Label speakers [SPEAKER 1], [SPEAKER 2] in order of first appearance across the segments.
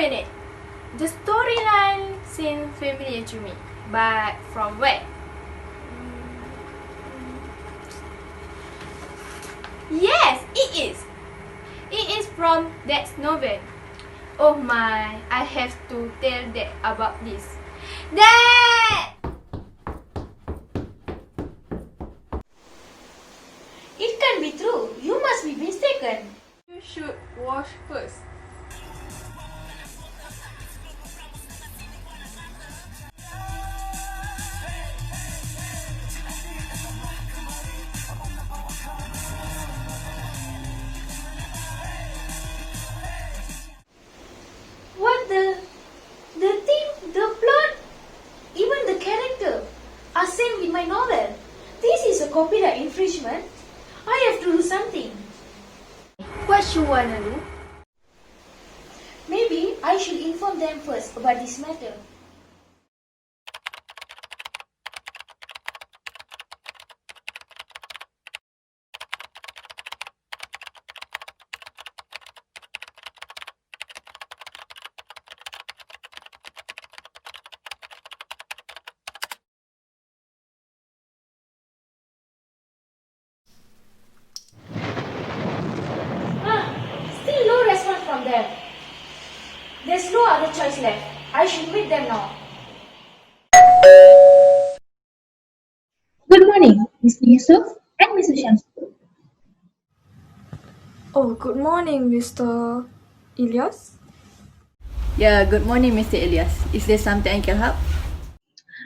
[SPEAKER 1] minute. The storyline seems familiar to me, but from where? Yes, it is. It is from that novel. Oh my, I have to tell Dad about this. Dad!
[SPEAKER 2] It can't be true. You must be mistaken.
[SPEAKER 1] You should wash first.
[SPEAKER 2] What the theme, the plot, even the character are same with my novel. This is a copyright infringement. I have to do something.
[SPEAKER 1] What you wanna do?
[SPEAKER 2] Maybe I should inform them first about this matter. Still no response from them. There's no other choice left. I should meet them now.
[SPEAKER 3] Good morning, Mr. Yusuf and Mr. Syamsul.
[SPEAKER 1] Oh, good morning, Mr. Elias.
[SPEAKER 4] Yeah, good morning, Mr. Elias. Is there something I can help?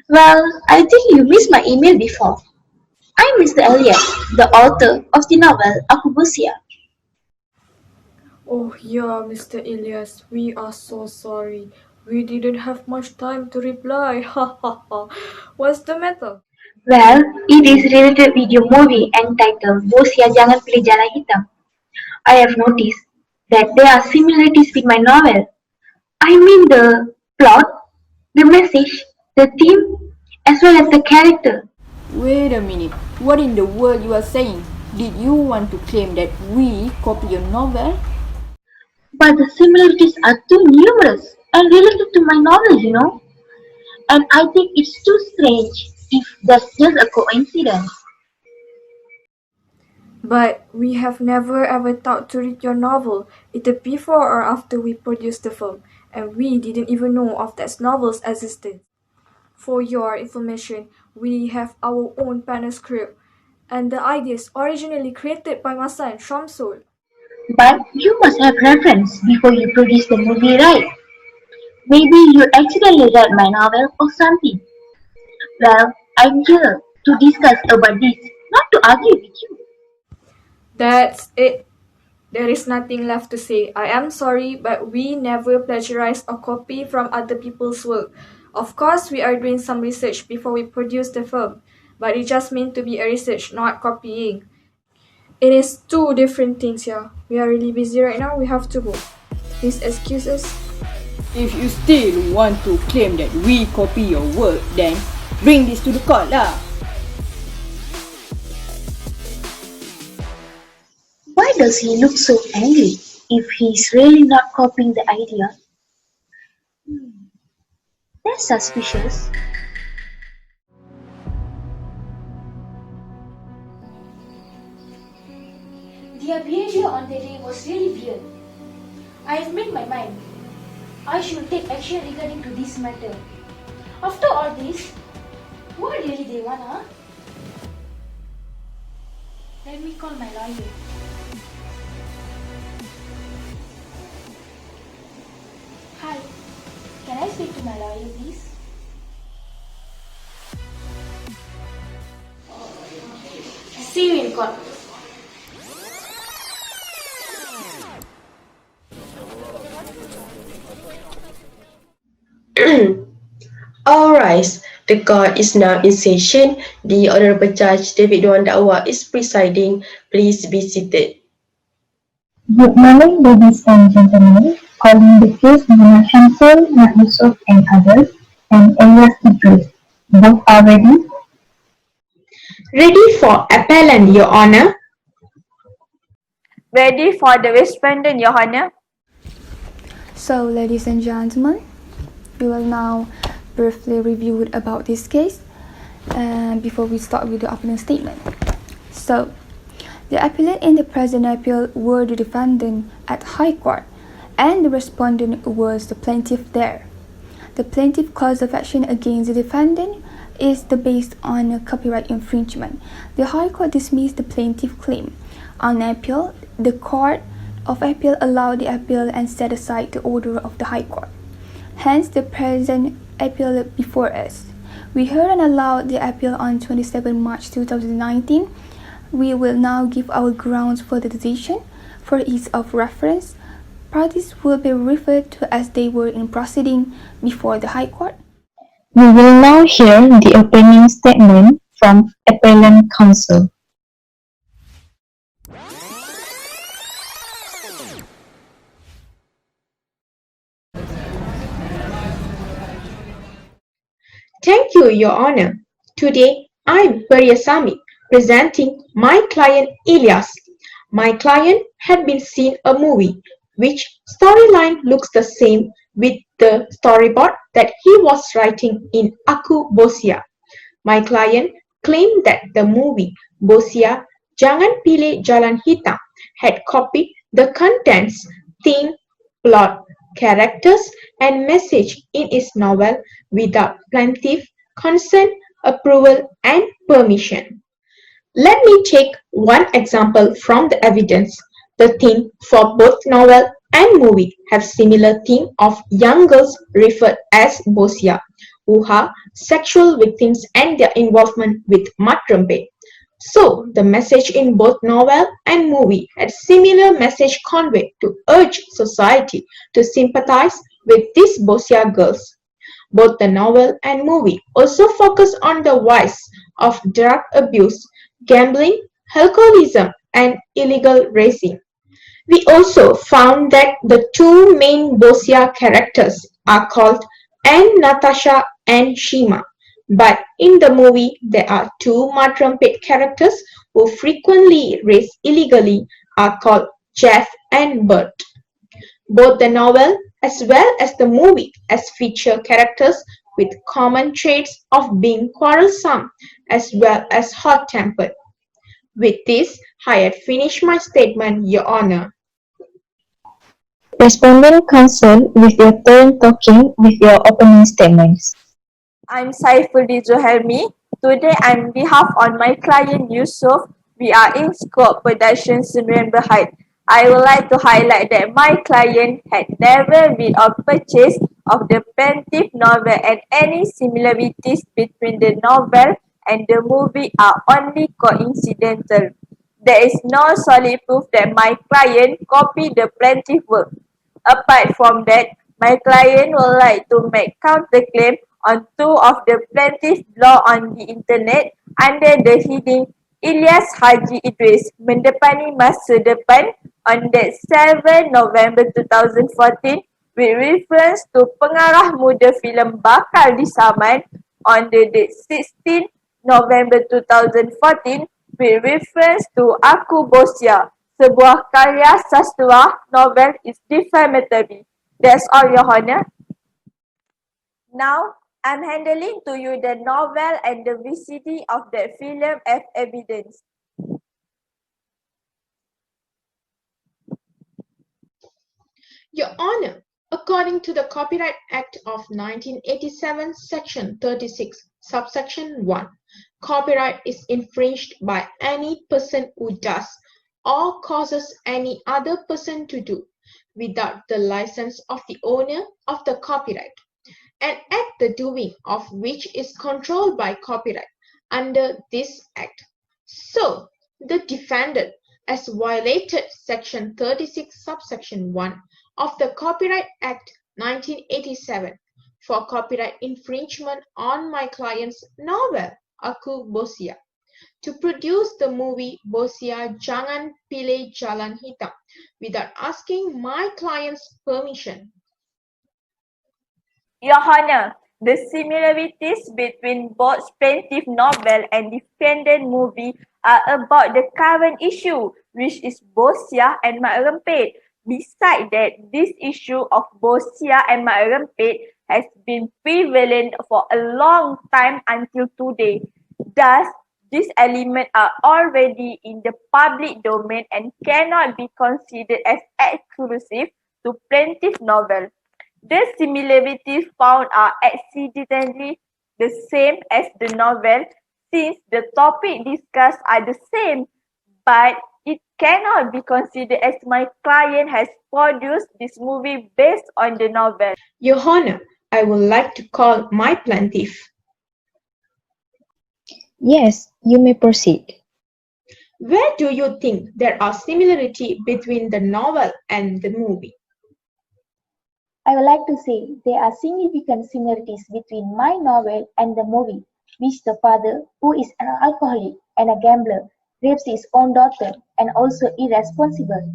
[SPEAKER 3] Well, I think you missed my email before. I'm Mr. Elias, the author of the novel Aku Bersia.
[SPEAKER 1] Oh yeah, Mr. Elias, we are so sorry. We didn't have much time to reply. Ha ha ha. What's the matter?
[SPEAKER 3] Well, it is related video movie entitled Bosia Jangan Pilih Jalan Hitam. I have noticed that there are similarities with my novel. I mean the plot, the message, the theme, as well as the character.
[SPEAKER 4] Wait a minute. What in the world you are saying? Did you want to claim that we copy your novel?
[SPEAKER 3] But the similarities are too numerous and related to my novel, you know. And I think it's too strange if that's just a coincidence.
[SPEAKER 1] But we have never ever thought to read your novel, either before or after we produced the film, and we didn't even know of that novel's existence. For your information, we have our own panel script, and the ideas originally created by my son Syamsul.
[SPEAKER 3] But you must have reference before you produce the movie, right? Maybe you accidentally read my novel or something. Well, I'm here to discuss about this, not to argue with you.
[SPEAKER 1] That's it. There is nothing left to say. I am sorry, but we never plagiarized or copy from other people's work. Of course, we are doing some research before we produce the film, but it just meant to be a research, not copying. It is two different things, yeah. We are really busy right now. We have to go. Please excuse us.
[SPEAKER 4] If you still want to claim that we copy your work, then bring this to the court lah.
[SPEAKER 3] Why does he look so angry if he's really not copying the idea? That's suspicious.
[SPEAKER 2] Their behavior on the day was really weird. I have made my mind. I should take action regarding to this matter. After all this, what really they want, huh? Let me call my lawyer. Hi, can I speak to my lawyer, please? See you in court.
[SPEAKER 5] All rise. The court is now in session. The Honorable Judge David Dewan Dakwa is presiding. Please be seated.
[SPEAKER 3] Good morning, ladies and gentlemen. Calling the case Nur Syamsul, Yusuf and others, and ELIAS IDRIS. Both are ready?
[SPEAKER 6] Ready for appellant, Your Honor.
[SPEAKER 7] Ready for the respondent, Your Honor. So, ladies and gentlemen, we will now briefly review about this case before we start with the opening statement. So, the appellant in the present appeal were the defendant at High Court, and the respondent was the plaintiff there. The plaintiff cause of action against the defendant is based on a copyright infringement. The High Court dismissed the plaintiff claim. On appeal, the Court of Appeal allowed the appeal and set aside the order of the High Court. Hence, the present appeal before us. We heard and allowed the appeal on 27 March 2019. We will now give our grounds for the decision. For ease of reference, parties will be referred to as they were in proceeding before the High Court.
[SPEAKER 3] We will now hear the opening statement from appellant counsel.
[SPEAKER 6] Thank you, Your Honor. Today, I'm Pariyasamy, presenting my client ELIAS. My client had been seen a movie which storyline looks the same with the storyboard that he was writing in Aku Bosya. My client claimed that the movie Bosya Jangan Pilih Jalan Hitam had copied the contents, theme, plot, characters, and message in its novel without plaintiff consent, approval, and permission. Let me take one example from the evidence. The theme for both novel and movie have similar theme of young girls referred as Bosya, who are sexual victims and their involvement with mud trumpet. So, the message in both novel and movie had similar message conveyed to urge society to sympathize with these Bosya girls. Both the novel and movie also focus on the vice of drug abuse, gambling, alcoholism, and illegal racing. We also found that the two main Bosya characters are called Natasha and Shima. But in the movie, there are two mud trumpet characters who frequently race illegally are called Jeff and Bert. Both the novel as well as the movie as feature characters with common traits of being quarrelsome as well as hot-tempered. With this, I had finished my statement, Your Honor.
[SPEAKER 3] Respondent counsel, with your turn talking with your opening statements.
[SPEAKER 1] I'm Saifuddin HELMI. Today, on behalf of my client Yusuf, we are in Scope Production Sdn Bhd. I would like to highlight that my client had never been or purchase of the plaintiff novel, and any similarities between the novel and the movie are only coincidental. There is no solid proof that my client copied the plaintiff work. Apart from that, my client would like to make counterclaim on two of the plaintiff's blog on the internet under the heading ELIAS IDRIS Mendepani Masa Depan on that 7 November 2014 with reference to pengarah muda filem Bakal di Saman on the date 16 November 2014 with reference to Aku Bosya, sebuah karya sastra novel is defamatory. That's all, Your Honor. Now, I'm handling to you the novel and the VCD of that film as evidence.
[SPEAKER 6] Your Honor, according to the Copyright Act of 1987, Section 36, Subsection 1, copyright is infringed by any person who does or causes any other person to do, without the license of the owner of the copyright, an act the doing of which is controlled by copyright under this Act. So, the defendant has violated Section 36, Subsection 1 of the Copyright Act 1987 for copyright infringement on my client's novel, Aku Bosya, to produce the movie Bosya Jangan Pilih Jalan Hitam without asking my client's permission.
[SPEAKER 1] Your Honor, the similarities between both plaintiff novel and defendant movie are about the current issue, which is Bosya and Mak Rempit.
[SPEAKER 8] Besides that, this issue of Bosnia and Marumpit has been prevalent for a long time until today. Thus, these elements are already in the public domain and cannot be considered as exclusive to plaintiff novel. The similarities found are accidentally the same as the novel, since the topic discussed are the same, but it cannot be considered as my client has produced this movie based on the novel.
[SPEAKER 6] Your Honor, I would like to call my plaintiff.
[SPEAKER 9] Yes, you may proceed.
[SPEAKER 6] Where do you think there are similarities between the novel and the movie?
[SPEAKER 10] I would like to say there are significant similarities between my novel and the movie, which the father, who is an alcoholic and a gambler, rapes his own daughter and also irresponsible.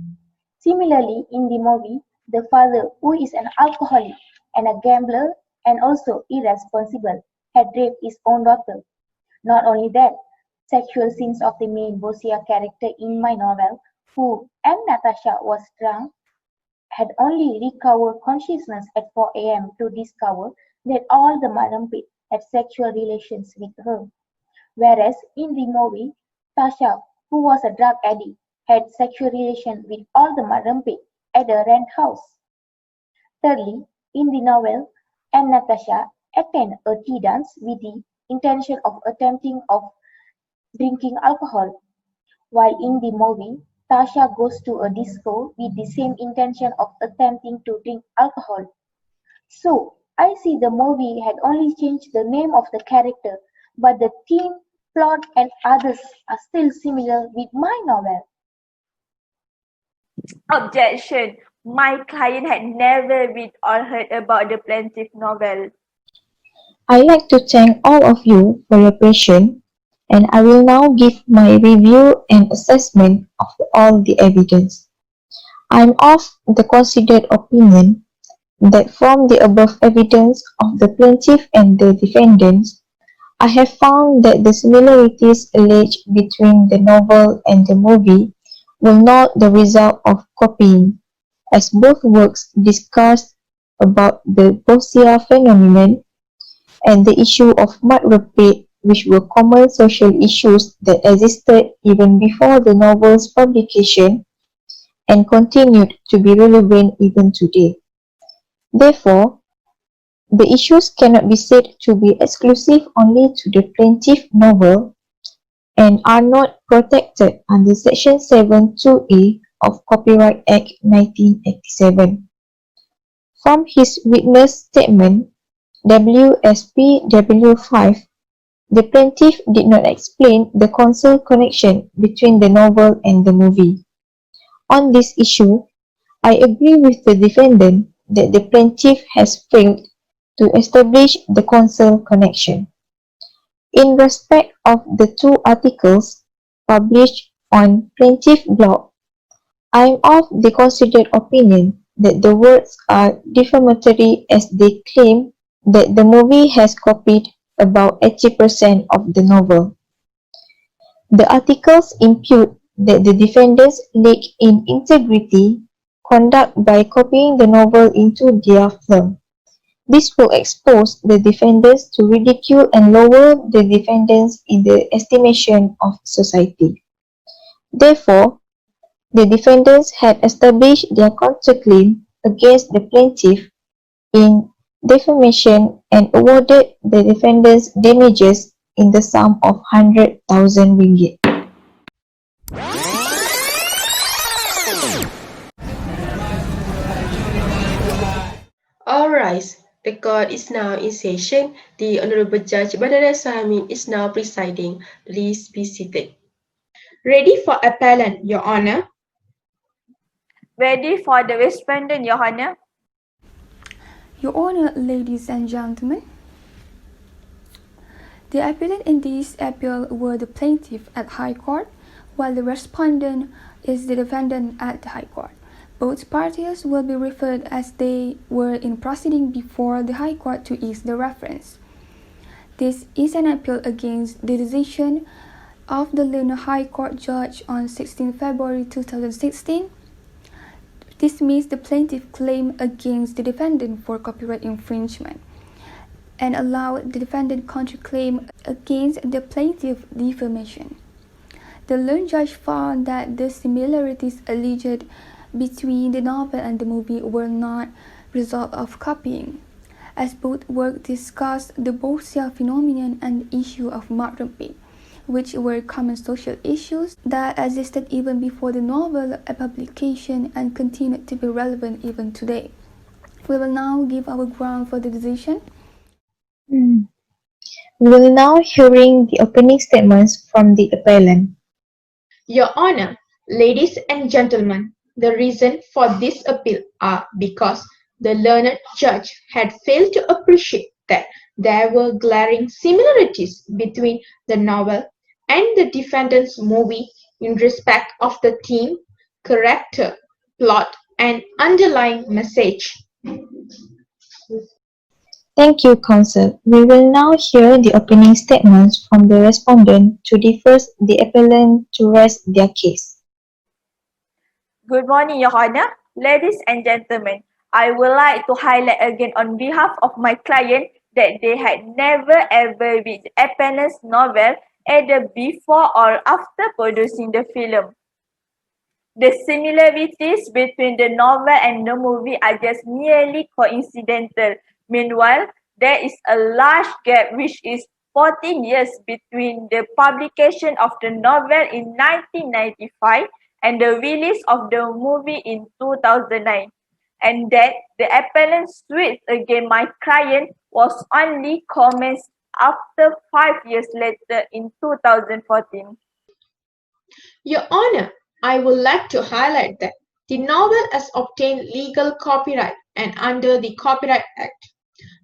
[SPEAKER 10] Similarly, in the movie, the father, who is an alcoholic and a gambler and also irresponsible, had raped his own daughter. Not only that, sexual scenes of the main Bosnia character in my novel, who and Natasha was drunk, had only recovered consciousness at 4 a.m. to discover that all the Marumpit had sexual relations with her. Whereas in the movie, Tasha, who was a drug addict, had sexual relations with all the Marumpit at a rent house. Thirdly, in the novel, and Natasha attend a tea dance with the intention of attempting of drinking alcohol, while in the movie, Tasha goes to a disco with the same intention of attempting to drink alcohol. So, I see the movie had only changed the name of the character, but the theme, plot and others are still similar with my novel.
[SPEAKER 8] Objection. My client had never read or heard about the plaintiff novel.
[SPEAKER 9] I'd like to thank all of you for your patience, and I will now give my review and assessment of all the evidence. I'm of the considered opinion that from the above evidence of the plaintiff and the defendants, I have found that the similarities alleged between the novel and the movie were not the result of copying, as both works discussed about the Bosnia phenomenon and the issue of mud repeat, which were common social issues that existed even before the novel's publication and continued to be relevant even today. Therefore, the issues cannot be said to be exclusive only to the plaintiff novel and are not protected under Section 7(2)(a) of Copyright Act 1987. From his witness statement, WSPW5, the plaintiff did not explain the causal connection between the novel and the movie. On this issue, I agree with the defendant that the plaintiff has failed to establish the causal connection. In respect of the two articles published on plaintiff blog, I am of the considered opinion that the words are defamatory as they claim that the movie has copied about 80% of the novel. The articles impute that the defendants lack in integrity conduct by copying the novel into their film. This will expose the defendants to ridicule and lower the defendants in the estimation of society. Therefore, the defendants had established their counterclaim against the plaintiff in defamation and awarded the defendants damages in the sum of 100,000 ringgit.
[SPEAKER 5] All rise. The court is now in session. The Honorable Judge Badara Sahamin is now presiding. Please be seated.
[SPEAKER 6] Ready for appellant, Your Honor.
[SPEAKER 8] Ready for the respondent, Your Honor.
[SPEAKER 7] Your Honor, ladies and gentlemen, the appellant in this appeal were the plaintiff at High Court, while the respondent is the defendant at the High Court. Both parties will be referred as they were in proceeding before the High Court to ease the reference. This is an appeal against the decision of the Lena High Court judge on 16 February 2016 dismiss the plaintiff claim against the defendant for copyright infringement and allow the defendant counterclaim against the plaintiff defamation. The learned judge found that the similarities alleged between the novel and the movie were not result of copying, as both works discussed the Bosya phenomenon and the issue of martyrdom, which were common social issues that existed even before the novel publication and continued to be relevant even today. We will now give our ground for the decision.
[SPEAKER 9] We will now hearing the opening statements from the appellant.
[SPEAKER 6] Your Honor, ladies and gentlemen, the reason for this appeal are because the learned judge had failed to appreciate that there were glaring similarities between the novel and the defendant's movie in respect of the theme, character, plot, and underlying message.
[SPEAKER 9] Thank you, counsel. We will now hear the opening statements from the respondent to defer the appellant to rest their case.
[SPEAKER 8] Good morning, Your Honor. Ladies and gentlemen, I would like to highlight again on behalf of my client that they had never ever read appellant's novel either before or after producing the film. The similarities between the novel and the movie are just merely coincidental. Meanwhile, there is a large gap which is 14 years between the publication of the novel in 1995 and the release of the movie in 2009. And that the appellant suit against my client was only commenced after 5 years later in 2014.
[SPEAKER 6] Your Honor, I would like to highlight that the novel has obtained legal copyright and under the Copyright Act.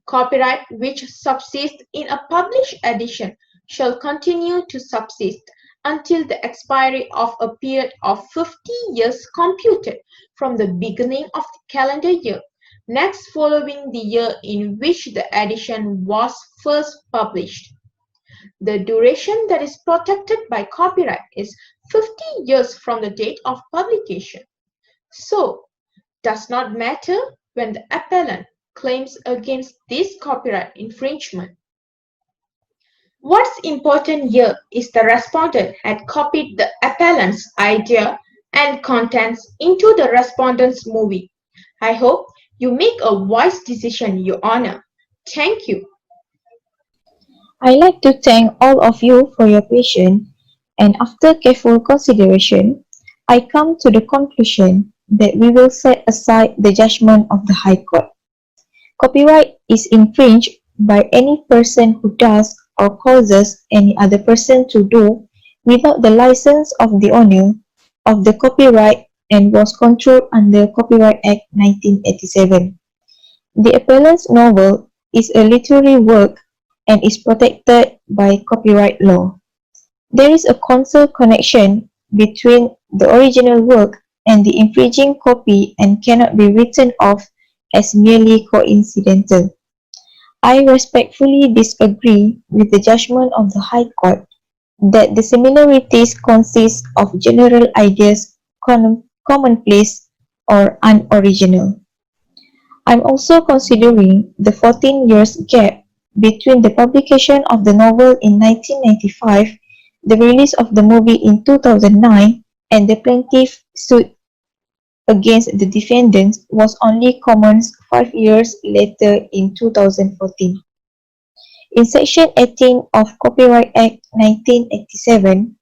[SPEAKER 6] Copyright which subsists in a published edition shall continue to subsist until the expiry of a period of 50 years computed from the beginning of the calendar year next following the year in which the edition was first published. The duration that is protected by copyright is 50 years from the date of publication. So, does not matter when the appellant claims against this copyright infringement. What's important here is the respondent had copied the appellant's idea and contents into the respondent's movie. I hope you make a wise decision, Your Honor. Thank you.
[SPEAKER 9] I'd like to thank all of you for your patience, and after careful consideration, I come to the conclusion that we will set aside the judgment of the High Court. Copyright is infringed by any person who does or causes any other person to do without the license of the owner of the copyright and was controlled under Copyright Act 1987. The appellant's novel is a literary work and is protected by copyright law. There is a causal connection between the original work and the infringing copy and cannot be written off as merely coincidental. I respectfully disagree with the judgment of the High Court that the similarities consist of general ideas commonplace or unoriginal. I'm also considering the 14 years gap between the publication of the novel in 1995, the release of the movie in 2009, and the plaintiff suit against the defendants was only commenced 5 years later in 2014. In Section 18 of Copyright Act 1987,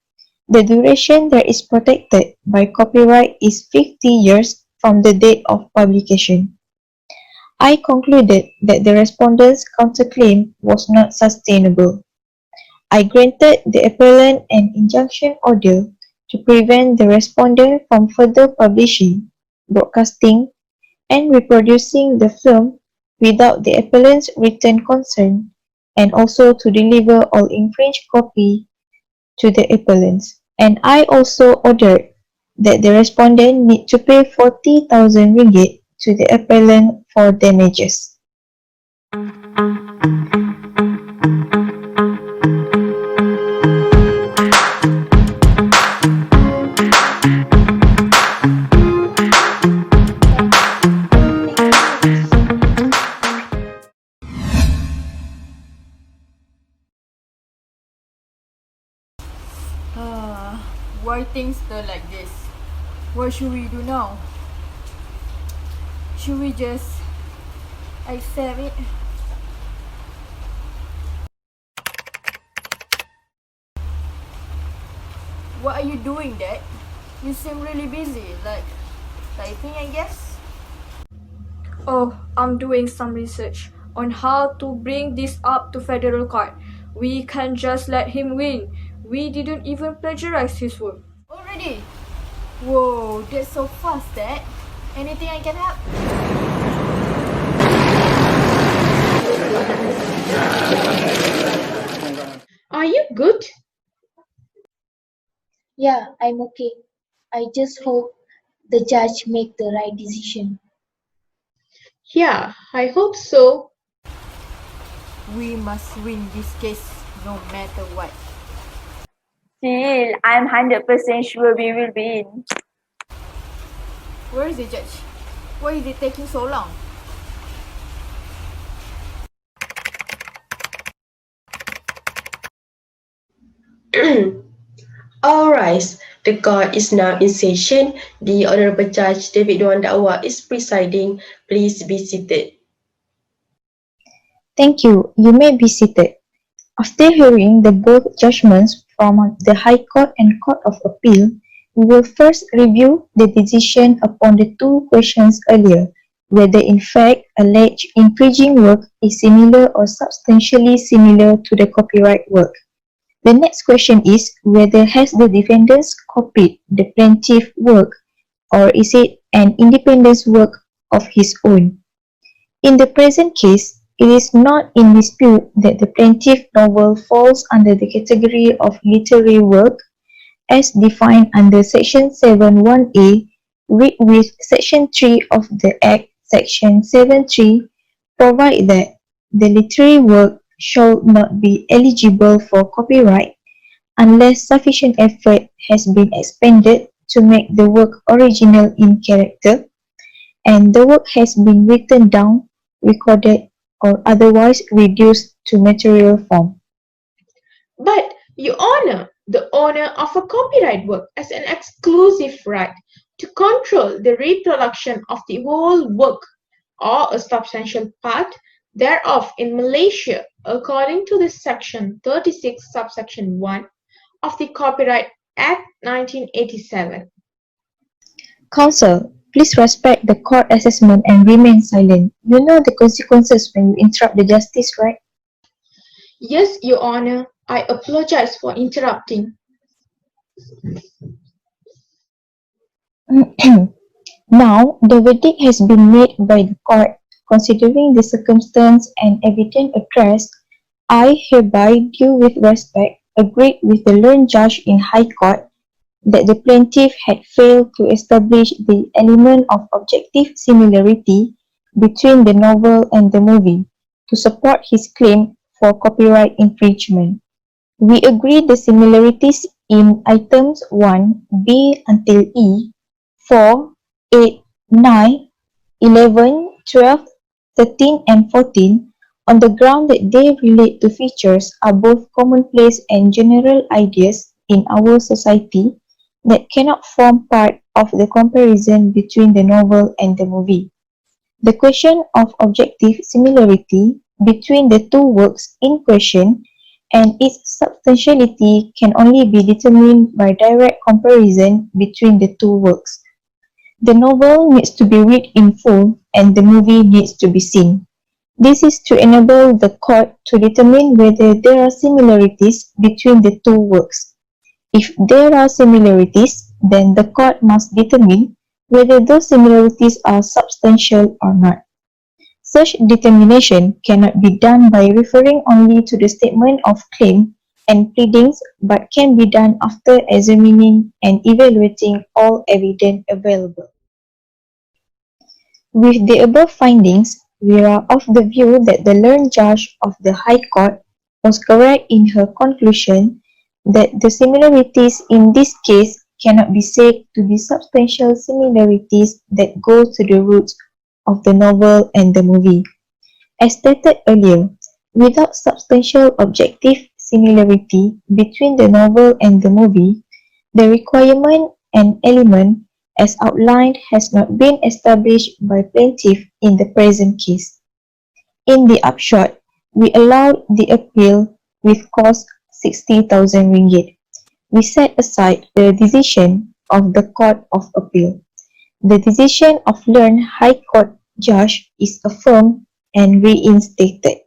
[SPEAKER 9] the duration that is protected by copyright is 50 years from the date of publication. I concluded that the respondent's counterclaim was not sustainable. I granted the appellant an injunction order to prevent the respondent from further publishing, broadcasting, and reproducing the film without the appellant's written consent, and also to deliver all infringed copy to the appellants. And I also ordered that the respondent need to pay 40,000 ringgit to the appellant for damages.
[SPEAKER 4] Don't like this. What should we do now? Should we just accept it? What are you doing, Dad? You seem really busy, like typing, I guess?
[SPEAKER 1] Oh, I'm doing some research on how to bring this up to federal court. We can't just let him win. We didn't even plagiarize his work.
[SPEAKER 4] Already? Whoa, that's so fast, Dad. Anything I can help?
[SPEAKER 6] Are you good?
[SPEAKER 10] Yeah, I'm okay. I just hope the judge make the right decision.
[SPEAKER 6] Yeah, I hope so.
[SPEAKER 4] We must win this case no matter what.
[SPEAKER 8] Still, I'm 100% sure we will win.
[SPEAKER 4] Where is the judge? Why is it taking so long?
[SPEAKER 5] All right, the court is now in session. The Honorable Judge David Dewan Dakwa is presiding. Please be seated.
[SPEAKER 9] Thank you. You may be seated. After hearing the both judgments from the High Court and Court of Appeal, we will first review the decision upon the two questions earlier, whether in fact alleged infringing work is similar or substantially similar to the copyright work. The next question is whether has the defendants copied the plaintiff work or is it an independent work of his own. In the present case, it is not in dispute that the plaintiff novel falls under the category of literary work as defined under Section 7(1)(a), read with Section 3 of the Act, Section 7(3), provide that the literary work shall not be eligible for copyright unless sufficient effort has been expended to make the work original in character and the work has been written down, recorded, or otherwise reduced to material form.
[SPEAKER 6] But, Your Honor, the owner of a copyright work has an exclusive right to control the reproduction of the whole work or a substantial part thereof in Malaysia according to the Section 36 subsection 1 of the Copyright Act 1987.
[SPEAKER 9] Counsel, please respect the court assessment and remain silent. You know the consequences when you interrupt the justice, right?
[SPEAKER 6] Yes, Your Honor, I apologize for interrupting.
[SPEAKER 9] Now, the verdict has been made by the court. Considering the circumstance and evident address, I hereby, due with respect, agreed with the learned judge in High Court that the plaintiff had failed to establish the element of objective similarity between the novel and the movie to support his claim for copyright infringement. We agree the similarities in items 1, B until E, 4, 8, 9, 11, 12, 13 and 14 on the ground that they relate to features are both commonplace and general ideas in our society that cannot form part of the comparison between the novel and the movie. The question of objective similarity between the two works in question and its substantiality can only be determined by direct comparison between the two works. The novel needs to be read in full and the movie needs to be seen. This is to enable the court to determine whether there are similarities between the two works. If there are similarities, then the court must determine whether those similarities are substantial or not. Such determination cannot be done by referring only to the statement of claim and pleadings but can be done after examining and evaluating all evidence available. With the above findings, we are of the view that the learned judge of the High Court was correct in her conclusion that the similarities in this case cannot be said to be substantial similarities that go to the roots of the novel and the movie. As stated earlier, without substantial objective similarity between the novel and the movie, the requirement an element as outlined has not been established by plaintiff in the present case. In the upshot, we allowed the appeal with cost 60,000 ringgit. We set aside the decision of the Court of Appeal. The decision of learned High Court judge is affirmed and reinstated.